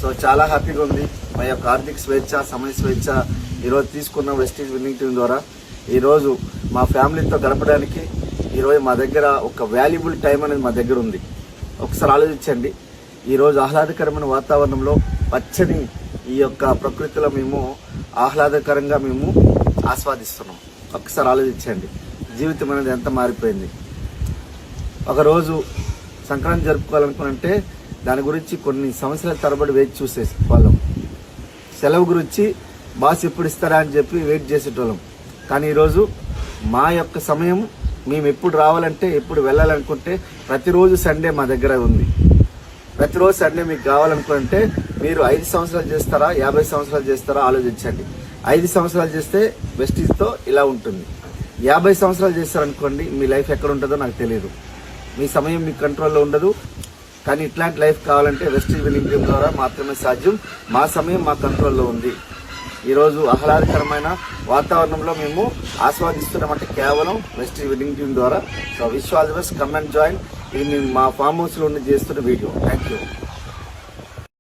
So చాలా హ్యాపీగా ఉంది. మా యొక్క ఆర్థిక స్వేచ్ఛ, సమయ స్వేచ్ఛ ఈరోజు తీసుకున్న వెస్టీజ్ విన్నింగ్ టీం ద్వారా ఈరోజు మా ఫ్యామిలీతో గడపడానికి ఈరోజు మా దగ్గర ఒక వాల్యుబుల్ టైం అనేది మా దగ్గర ఉంది. ఒకసారి ఆలోచించండి. ఈరోజు ఆహ్లాదకరమైన వాతావరణంలో పచ్చని ఈ యొక్క ప్రకృతిలో మేము ఆహ్లాదకరంగా మేము ఆస్వాదిస్తున్నాం. ఒకసారి ఆలోచించండి, జీవితం అనేది ఎంత మారిపోయింది. ఒకరోజు సంక్రాంతి జరుపుకోవాలనుకుంటే దాని గురించి కొన్ని సంవత్సరాల తరబడి వేచి చూసే వాళ్ళం. సెలవు గురించి బాస్ ఎప్పుడు ఇస్తారా అని చెప్పి వెయిట్ చేసేటోళ్ళం. కానీ ఈరోజు మా యొక్క సమయం మేము ఎప్పుడు రావాలంటే, ఎప్పుడు వెళ్ళాలనుకుంటే ప్రతిరోజు సండే మా దగ్గర ఉంది. ప్రతిరోజు సండే మీకు కావాలనుకుంటే మీరు 5 సంవత్సరాలు చేస్తారా, 50 సంవత్సరాలు చేస్తారా ఆలోచించండి. 5 సంవత్సరాలు చేస్తే వెస్టీజ్తో ఇలా ఉంటుంది. 50 సంవత్సరాలు చేస్తారనుకోండి, మీ లైఫ్ ఎక్కడ ఉంటుందో నాకు తెలియదు. మీ సమయం మీ కంట్రోల్లో ఉండదు. కానీ ఇట్లాంటి లైఫ్ కావాలంటే వెస్టీజ్ విన్నింగ్ టీం ద్వారా మాత్రమే సాధ్యం. మా సమయం మా కంట్రోల్లో ఉంది. ఈరోజు ఆహ్లాదకరమైన వాతావరణంలో మేము ఆస్వాదిస్తున్నామంటే కేవలం వెస్టీజ్ విన్నింగ్ టీం ద్వారా. So wish all the best, come and join. ఇది మేము మా ఫామ్ హౌస్లో ఉండి చేస్తున్న వీడియో. Thank you.